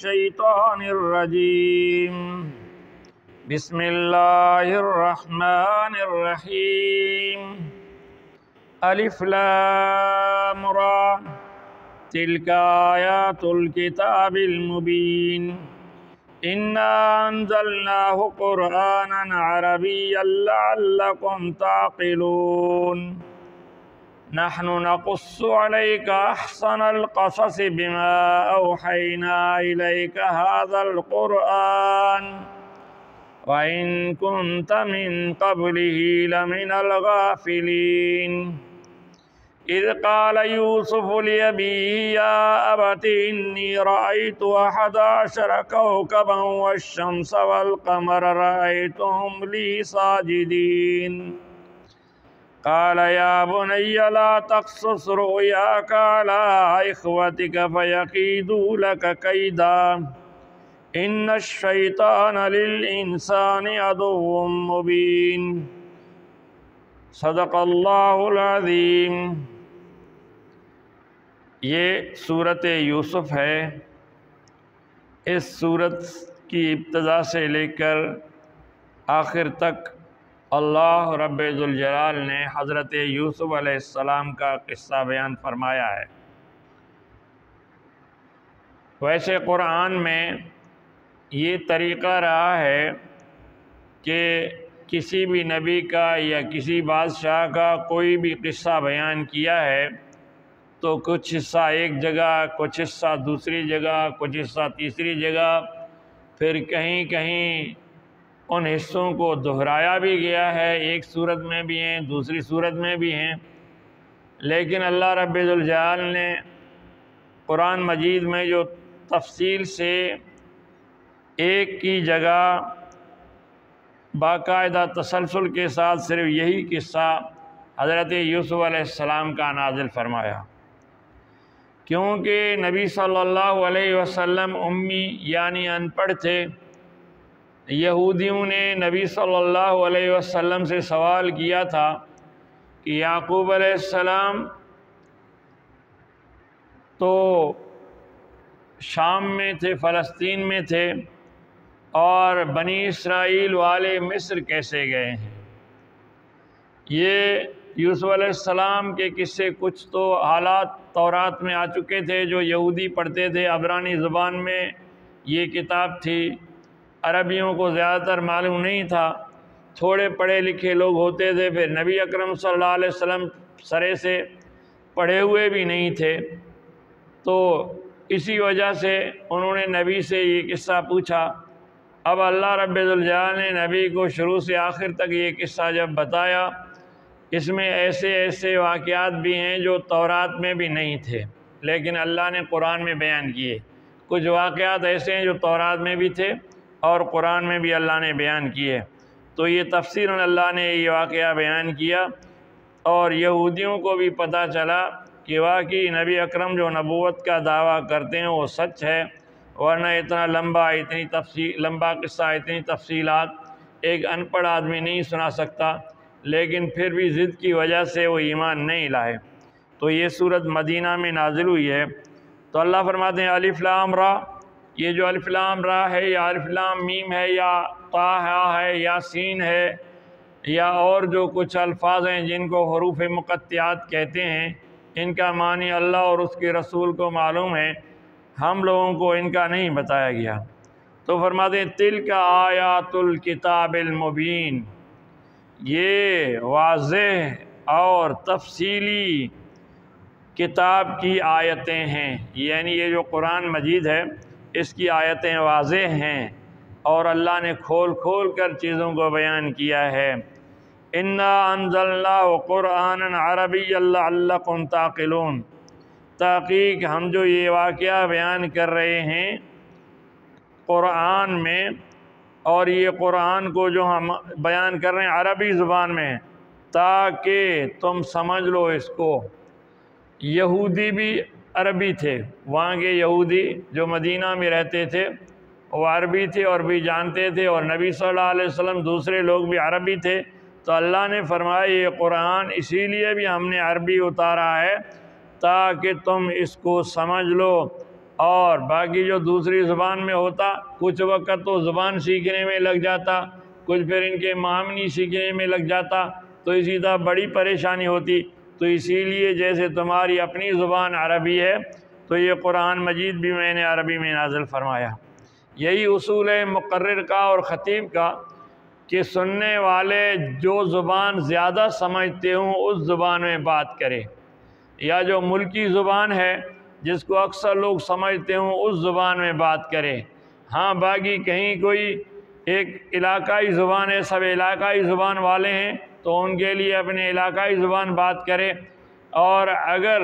الشيطان الرجيم بسم الله الرحمن الرحيم ألف لام را تلك آيات الكتاب المبين إنا أنزلناه قرآنا عربيا لعلكم تعقلون نحن نقص عليك أحسن القصص بما أوحينا إليك هذا القرآن وإن كنت من قبله لمن الغافلين إذ قال يوسف لأبيه يا أبت إني رأيت 11 كوكبا والشمس والقمر رأيتهم لي ساجدين قال يا بني لا تقصص رؤياك على إخوتك فيكيدوا لك كيدا إن الشيطان للإنسان عدو مبين صدق اللہ العظیم۔ یہ سورۃ یوسف ہے۔ اس سورت کی ابتدا سے لے کر آخر تک اللہ رب ذوالجلال نے حضرت یوسف علیہ السلام کا قصہ بیان فرمایا ہے۔ ویسے قرآن میں یہ طریقہ رہا ہے کہ کسی بھی نبی کا یا کسی بادشاہ کا کوئی بھی قصہ بیان کیا ہے تو کچھ حصہ ایک جگہ، کچھ حصہ دوسری جگہ، کچھ حصہ تیسری جگہ، پھر کہیں کہیں ان حصوں کو دہرایا بھی گیا ہے، ایک صورت میں بھی ہیں دوسری صورت میں بھی ہیں۔ لیکن اللہ رب ذوالجلال نے قرآن مجید میں جو تفصیل سے ایک کی جگہ باقاعدہ تسلسل کے ساتھ صرف یہی قصہ حضرت یوسف علیہ السلام کا نازل فرمایا، کیونکہ نبی صلی اللہ علیہ وسلم امی یعنی ان پڑھ تھے۔ یہودیوں نے نبی صلی اللہ علیہ وسلم سے سوال کیا تھا کہ یعقوب علیہ السلام تو شام میں تھے، فلسطین میں تھے، اور بنی اسرائیل والے مصر کیسے گئے ہیں؟ یہ یوسف علیہ السلام کے قصے کچھ تو حالات تورات میں آ چکے تھے جو یہودی پڑھتے تھے، عبرانی زبان میں یہ کتاب تھی، عربیوں کو زیادہ تر معلوم نہیں تھا، تھوڑے پڑھے لکھے لوگ ہوتے تھے، پھر نبی اکرم صلی اللہ علیہ وسلم سرے سے پڑھے ہوئے بھی نہیں تھے، تو اسی وجہ سے انہوں نے نبی سے یہ قصہ پوچھا۔ اب اللہ رب ذوالجلال نے نبی کو شروع سے آخر تک یہ قصہ جب بتایا، اس میں ایسے ایسے واقعات بھی ہیں جو تورات میں بھی نہیں تھے لیکن اللہ نے قرآن میں بیان کیے، کچھ واقعات ایسے ہیں جو تورات میں بھی تھے اور قرآن میں بھی اللہ نے بیان کیے، تو یہ تفصیلاً اللہ نے یہ واقعہ بیان کیا، اور یہودیوں کو بھی پتہ چلا کہ واقعی نبی اکرم جو نبوت کا دعویٰ کرتے ہیں وہ سچ ہے، ورنہ اتنا لمبا قصہ، اتنی تفصیلات ایک ان پڑھ آدمی نہیں سنا سکتا، لیکن پھر بھی ضد کی وجہ سے وہ ایمان نہیں لائے۔ تو یہ سورت مدینہ میں نازل ہوئی ہے۔ تو اللہ فرماتے ہیں الف لام را، یہ جو الف لام را ہے یا الف لام میم ہے یا طٰ ہے یا سین ہے یا اور جو کچھ الفاظ ہیں جن کو حروف مقطعات کہتے ہیں، ان کا معنی اللہ اور اس کے رسول کو معلوم ہے، ہم لوگوں کو ان کا نہیں بتایا گیا۔ تو فرماتے ہیں تلک آیات الکتاب المبین، یہ واضح اور تفصیلی کتاب کی آیتیں ہیں، یعنی یہ جو قرآن مجید ہے اس کی آیتیں واضح ہیں اور اللہ نے کھول کھول کر چیزوں کو بیان کیا ہے۔ انا انزلناہ قرآنا عربیا لعلکم تعقلون، تحقیق ہم جو یہ واقعہ بیان کر رہے ہیں قرآن میں، اور یہ قرآن کو جو ہم بیان کر رہے ہیں عربی زبان میں تاکہ تم سمجھ لو اس کو۔ یہودی بھی عربی تھے، وہاں کے یہودی جو مدینہ میں رہتے تھے وہ عربی تھے اور بھی جانتے تھے، اور نبی صلی اللہ علیہ وسلم دوسرے لوگ بھی عربی تھے، تو اللہ نے فرمایا یہ قرآن اسی لیے بھی ہم نے عربی اتارا ہے تاکہ تم اس کو سمجھ لو اور باقی جو دوسری زبان میں ہوتا کچھ وقت تو زبان سیکھنے میں لگ جاتا، کچھ پھر ان کے معامنی سیکھنے میں لگ جاتا، تو اسی طرح بڑی پریشانی ہوتی۔ تو اسی لیے جیسے تمہاری اپنی زبان عربی ہے تو یہ قرآن مجید بھی میں نے عربی میں نازل فرمایا۔ یہی اصول ہے مقرر کا اور خطیب کا کہ سننے والے جو زبان زیادہ سمجھتے ہوں اس زبان میں بات کرے، یا جو ملکی زبان ہے جس کو اکثر لوگ سمجھتے ہوں اس زبان میں بات کرے۔ ہاں باقی کہیں کوئی ایک علاقائی زبان ہے، سب علاقائی زبان والے ہیں تو ان کے لیے اپنے علاقائی زبان بات کرے، اور اگر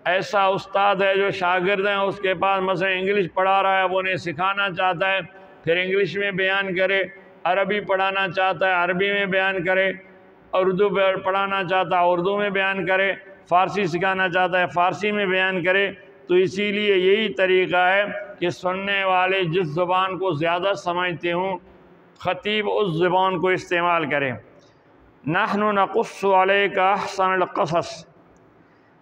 ایسا استاد ہے جو شاگرد ہیں اس کے پاس مثلا انگلش پڑھا رہا ہے، وہ انہیں سکھانا چاہتا ہے پھر انگلش میں بیان کرے، عربی پڑھانا چاہتا ہے عربی میں بیان کرے، اردو پڑھانا چاہتا ہے اردو میں بیان کرے، فارسی سکھانا چاہتا ہے فارسی میں بیان کرے۔ تو اسی لیے یہی طریقہ ہے کہ سننے والے جس زبان کو زیادہ سمجھتے ہوں خطیب اس زبان کو استعمال کرے۔ نحن نقص علیک احسن القصص،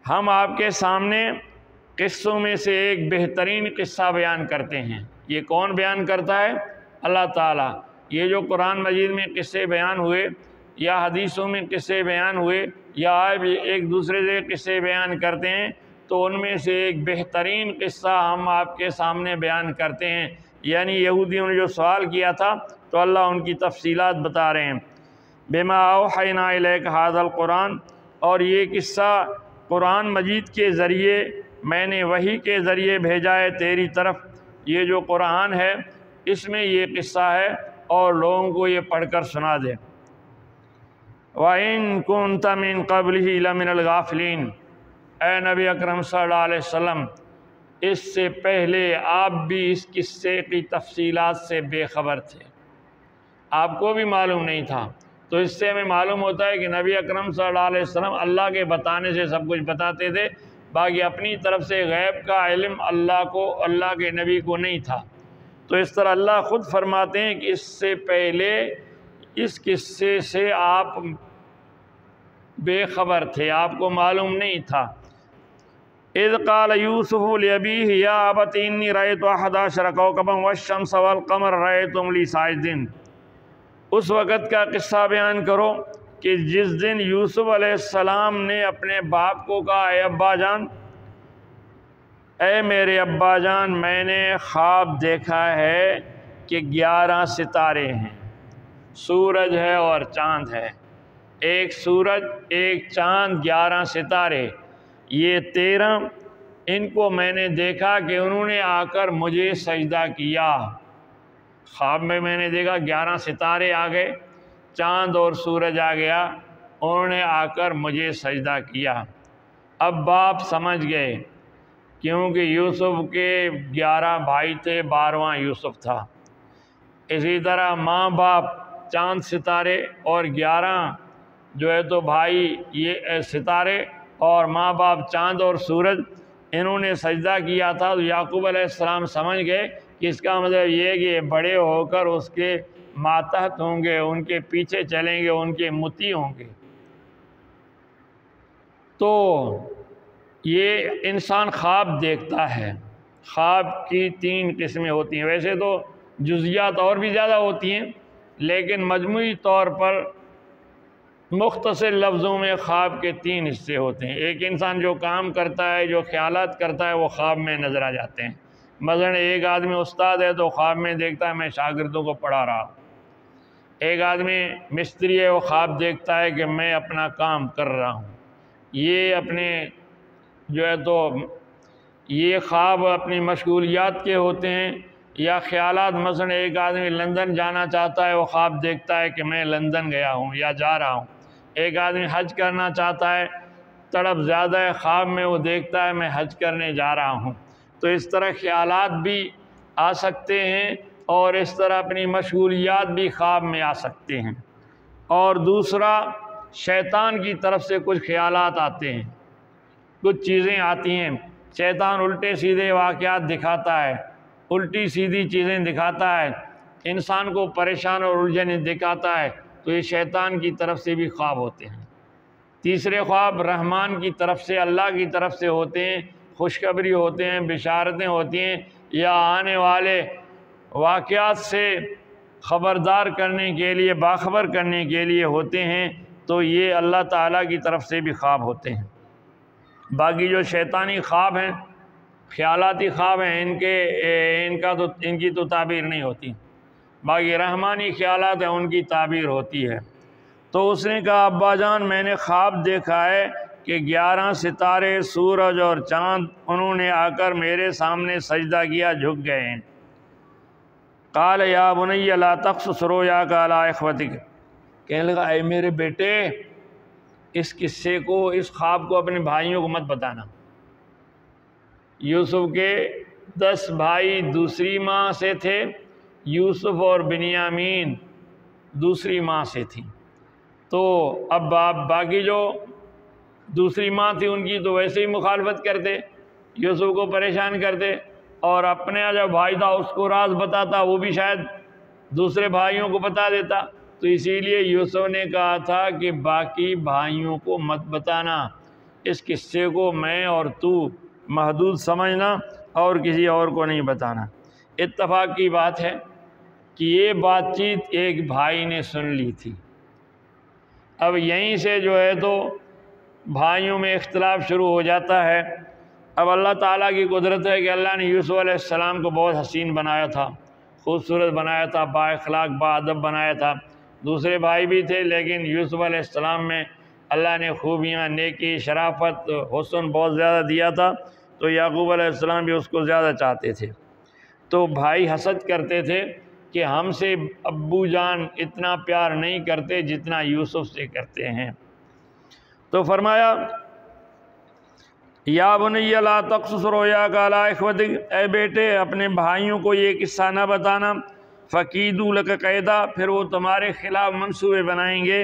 ہم آپ کے سامنے قصوں میں سے ایک بہترین قصہ بیان کرتے ہیں۔ یہ کون بیان کرتا ہے؟ اللہ تعالیٰ۔ یہ جو قرآن مجید میں قصے بیان ہوئے یا حدیثوں میں قصے بیان ہوئے یا آپ ایک دوسرے سے قصے بیان کرتے ہیں تو ان میں سے ایک بہترین قصہ ہم آپ کے سامنے بیان کرتے ہیں۔ یعنی یہودیوں نے جو سوال کیا تھا تو اللہ ان کی تفصیلات بتا رہے ہیں۔ بما اوحینا الیک ھذا القرآن، اور یہ قصہ قرآن مجید کے ذریعے میں نے وحی کے ذریعے بھیجا ہے تیری طرف۔ یہ جو قرآن ہے اس میں یہ قصہ ہے اور لوگوں کو یہ پڑھ کر سنا دے۔ وَإِن كُنتَ مِن قَبْلِهِ لَمِنَ الْغَافِلِينَ، اے نبی اکرم صلی اللہ علیہ وسلم اس سے پہلے آپ بھی اس قصے کی تفصیلات سے بے خبر تھے، آپ کو بھی معلوم نہیں تھا۔ تو اس سے ہمیں معلوم ہوتا ہے کہ نبی اکرم صلی اللہ علیہ وسلم اللہ کے بتانے سے سب کچھ بتاتے تھے، باقی اپنی طرف سے غیب کا علم اللہ کے نبی کو نہیں تھا۔ تو اس طرح اللہ خود فرماتے ہیں کہ اس سے پہلے اس قصے سے آپ بے خبر تھے، آپ کو معلوم نہیں تھا۔ اذ قال یوسف لابیہ یا ابت انی رأیت 11 کوکبا والشمس والقمر رأیتهم لی ساجدین، اس وقت کا قصہ بیان کرو کہ جس دن یوسف علیہ السلام نے اپنے باپ کو کہا اے ابا جان، اے میرے ابا جان، میں نے خواب دیکھا ہے کہ 11 ستارے ہیں، سورج ہے اور چاند ہے، ایک سورج ایک چاند 11 ستارے، یہ 13، ان کو میں نے دیکھا کہ انہوں نے آ کر مجھے سجدہ کیا۔ خواب میں نے دیکھا 11 ستارے آ گئے، چاند اور سورج آ گیا، انہوں نے آ کر مجھے سجدہ کیا۔ اب باپ سمجھ گئے کیونکہ یوسف کے 11 بھائی تھے، 12واں یوسف تھا۔ اسی طرح ماں باپ چاند ستارے اور 11 جو ہے تو بھائی یہ ستارے اور ماں باپ چاند اور سورج، انہوں نے سجدہ کیا تھا۔ تو یعقوب علیہ السلام سمجھ گئے کہ اس کا مطلب یہ ہے کہ یہ بڑے ہو کر اس کے ماتحت ہوں گے، ان کے پیچھے چلیں گے، ان کے مطیع ہوں گے۔ تو یہ انسان خواب دیکھتا ہے، خواب کی 3 قسمیں ہوتی ہیں، ویسے تو جزیات اور بھی زیادہ ہوتی ہیں لیکن مجموعی طور پر مختصر لفظوں میں خواب کے 3 حصے ہوتے ہیں۔ ایک انسان جو کام کرتا ہے، جو خیالات کرتا ہے، وہ خواب میں نظر آ جاتے ہیں۔ مثلا ایک آدمی استاد ہے تو خواب میں دیکھتا ہے میں شاگردوں کو پڑھا رہا ہوں۔ ایک آدمی مستری ہے، وہ خواب دیکھتا ہے کہ میں اپنا کام کر رہا ہوں۔ یہ اپنے جو ہے تو یہ خواب اپنی مشغولیات کے ہوتے ہیں یا خیالات۔ مثلا ایک آدمی لندن جانا چاہتا ہے، وہ خواب دیکھتا ہے کہ میں لندن گیا ہوں یا جا رہا ہوں۔ ایک آدمی حج کرنا چاہتا ہے، تڑپ زیادہ ہے، خواب میں وہ دیکھتا ہے میں حج کرنے جا رہا ہوں۔ تو اس طرح خیالات بھی آ سکتے ہیں اور اس طرح اپنی مشغولیات بھی خواب میں آ سکتے ہیں۔ اور دوسرا، شیطان کی طرف سے کچھ خیالات آتے ہیں، کچھ چیزیں آتی ہیں، شیطان الٹے سیدھے واقعات دکھاتا ہے، الٹی سیدھی چیزیں دکھاتا ہے، انسان کو پریشان اور الجھن دکھاتا ہے، تو یہ شیطان کی طرف سے بھی خواب ہوتے ہیں۔ تیسرے خواب رحمان کی طرف سے، اللہ کی طرف سے ہوتے ہیں، خوشخبری ہوتے ہیں، بشارتیں ہوتی ہیں، یا آنے والے واقعات سے خبردار کرنے کے لیے، باخبر کرنے کے لیے ہوتے ہیں، تو یہ اللہ تعالیٰ کی طرف سے بھی خواب ہوتے ہیں۔ باقی جو شیطانی خواب ہیں، خیالاتی خواب ہیں، ان کی تو تعبیر نہیں ہوتی۔ باقی رحمانی خیالات ہیں، ان کی تعبیر ہوتی ہے۔ تو اس نے کہا ابا جان میں نے خواب دیکھا ہے کہ 11 ستارے، سورج اور چاند انہوں نے آ کر میرے سامنے سجدہ کیا، جھک گئے ہیں۔ قال یا بنی لا تقصص رؤیاک علی اخوتک، کہنے لگا اے میرے بیٹے اس قصے کو، اس خواب کو اپنے بھائیوں کو مت بتانا۔ یوسف کے 10 بھائی دوسری ماں سے تھے، یوسف اور بنیامین دوسری ماں سے تھی، تو اب باقی جو دوسری ماں تھی ان کی تو ویسے ہی مخالفت کرتے، یوسف کو پریشان کرتے، اور اپنے جو بھائی تھا اس کو راز بتاتا، وہ بھی شاید دوسرے بھائیوں کو بتا دیتا۔ تو اسی لیے یوسف نے کہا تھا کہ باقی بھائیوں کو مت بتانا، اس قصے کو میں اور تو محدود سمجھنا اور کسی اور کو نہیں بتانا۔ اتفاق کی بات ہے کہ یہ بات چیت ایک بھائی نے سن لی تھی۔ اب یہیں سے جو ہے تو بھائیوں میں اختلاف شروع ہو جاتا ہے۔ اب اللہ تعالیٰ کی قدرت ہے کہ اللہ نے یوسف علیہ السلام کو بہت حسین بنایا تھا، خوبصورت بنایا تھا، با اخلاق با ادب بنایا تھا۔ دوسرے بھائی بھی تھے لیکن یوسف علیہ السلام میں اللہ نے خوبیاں، نیکی، شرافت، حسن بہت زیادہ دیا تھا، تو یعقوب علیہ السلام بھی اس کو زیادہ چاہتے تھے۔ تو بھائی حسد کرتے تھے کہ ہم سے ابو جان اتنا پیار نہیں کرتے جتنا یوسف سے کرتے ہیں۔ تو فرمایا یا بنی لا تقصص رؤیاک علی اخوتک، اے بیٹے اپنے بھائیوں کو یہ قصہ نہ بتانا، فکیدوا لک قیدا، پھر وہ تمہارے خلاف منصوبے بنائیں گے،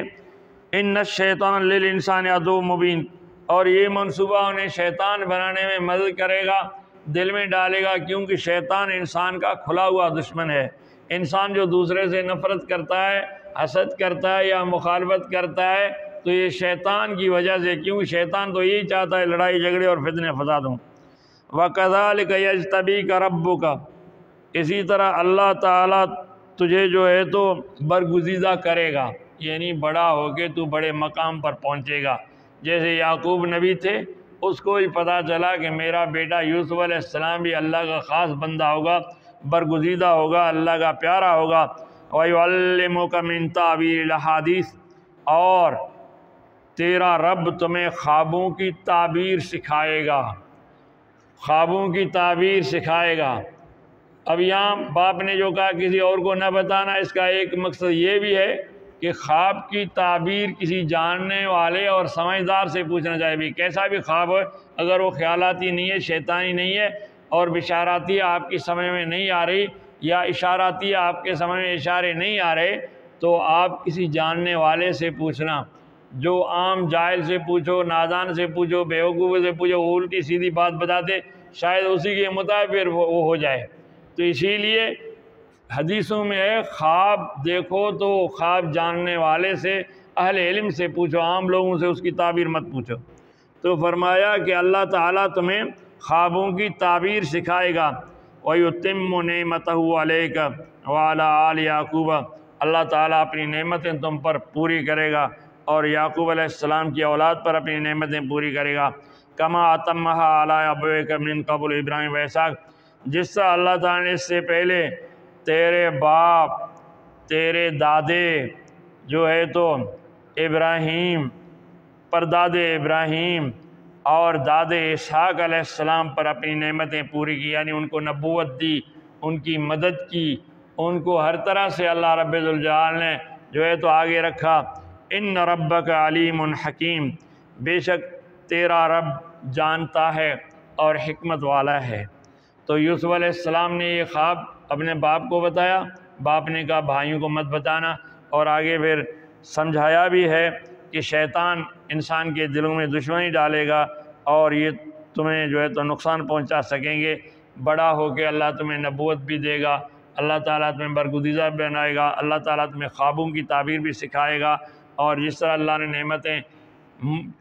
ان الشیطان للانسان عدو مبین، اور یہ منصوبہ انہیں شیطان بنانے میں مدد کرے گا، دل میں ڈالے گا، کیونکہ شیطان انسان کا کھلا ہوا دشمن ہے۔ انسان جو دوسرے سے نفرت کرتا ہے، حسد کرتا ہے یا مخالفت کرتا ہے تو یہ شیطان کی وجہ سے، کیونکہ شیطان تو یہی چاہتا ہے لڑائی جھگڑے اور فتنے فساد ہوں۔ وَكَذَلِكَ يَجْتَبِيكَ رَبُّكَ، اسی طرح اللہ تعالیٰ تجھے جو ہے تو برگزیدہ کرے گا، یعنی بڑا ہو کے تو بڑے مقام پر پہنچے گا۔ جیسے یعقوب نبی تھے، اس کو ہی پتہ چلا کہ میرا بیٹا یوسف علیہ السلام بھی اللہ کا خاص بندہ ہوگا، برگزیدہ ہوگا، اللہ کا پیارا ہوگا۔ وَيُعَلِّمُكَ مِن تَأْوِيلِ الْأَحَادِيثِ، اور تیرا رب تمہیں خوابوں کی تعبیر سکھائے گا، خوابوں کی تعبیر سکھائے گا۔ اب یہاں باپ نے جو کہا کسی اور کو نہ بتانا، اس کا ایک مقصد یہ بھی ہے کہ خواب کی تعبیر کسی جاننے والے اور سمجھدار سے پوچھنا چاہیے، بھی کیسا بھی خواب ہو، اگر وہ خیالاتی نہیں ہے، شیطانی نہیں ہے اور بشاراتی آپ کی سمجھ میں نہیں آ رہی، یا اشاراتی آپ کے سمجھ میں اشارے نہیں آ رہے، تو آپ کسی جاننے والے سے پوچھنا۔ جو عام جاہل سے پوچھو، نادان سے پوچھو، بیوقوف سے پوچھو، وہ الٹی سیدھی بات بتاتے، شاید اسی کے مطابق وہ ہو جائے۔ تو اسی لیے حدیثوں میں ہے خواب دیکھو تو خواب جاننے والے سے، اہل علم سے پوچھو، عام لوگوں سے اس کی تعبیر مت پوچھو۔ تو فرمایا کہ اللہ تعالیٰ تمہیں خوابوں کی تعبیر سکھائے گا۔ وَيُتِمُّ نِعْمَتَهُ عَلَيْكَ وَعَلَىٰ آلِ يَعْقُوبَ، اللہ تعالیٰ اپنی نعمتیں تم پر پوری کرے گا اور یعقوب علیہ السلام کی اولاد پر اپنی نعمتیں پوری کرے گا۔ كَمَا أَتَمَّهَا عَلَىٰ أَبَوَيْكَ مِن قَبْلُ ابراہیم وإسحاق، جس سے اللہ تعالیٰ نے اس سے پہلے تیرے باپ، تیرے دادے جو ہے تو ابراہیم، پرداد ابراہیم اور داد اسحاق علیہ السلام پر اپنی نعمتیں پوری کی، یعنی ان کو نبوت دی، ان کی مدد کی، ان کو ہر طرح سے اللہ رب ذوالجلال نے جو ہے تو آگے رکھا۔ ان ربک علیم حکیم، بے شک تیرا رب جانتا ہے اور حکمت والا ہے۔ تو یوسف علیہ السلام نے یہ خواب اپنے باپ کو بتایا، باپ نے کہا بھائیوں کو مت بتانا، اور آگے پھر سمجھایا بھی ہے کہ شیطان انسان کے دلوں میں دشمنی ڈالے گا اور یہ تمہیں جو ہے تو نقصان پہنچا سکیں گے۔ بڑا ہو کے اللہ تمہیں نبوت بھی دے گا، اللہ تعالیٰ تمہیں برگزیدہ بنائے گا، اللہ تعالیٰ تمہیں خوابوں کی تعبیر بھی سکھائے گا، اور جس طرح اللہ نے نعمتیں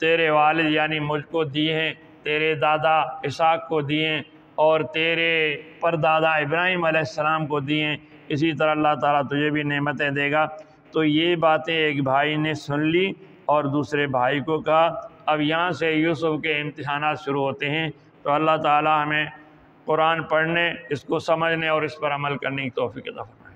تیرے والد یعنی مجھ کو دی ہیں، تیرے دادا اسحاق کو دیے اور تیرے پردادا ابراہیم علیہ السلام کو دیے، اسی طرح اللہ تعالیٰ تجھے بھی نعمتیں دے گا۔ تو یہ باتیں ایک بھائی نے سن لی اور دوسرے بھائی کو کہا۔ اب یہاں سے یوسف کے امتحانات شروع ہوتے ہیں۔ تو اللہ تعالیٰ ہمیں قرآن پڑھنے، اس کو سمجھنے اور اس پر عمل کرنے کی توفیق عطا فرمائے۔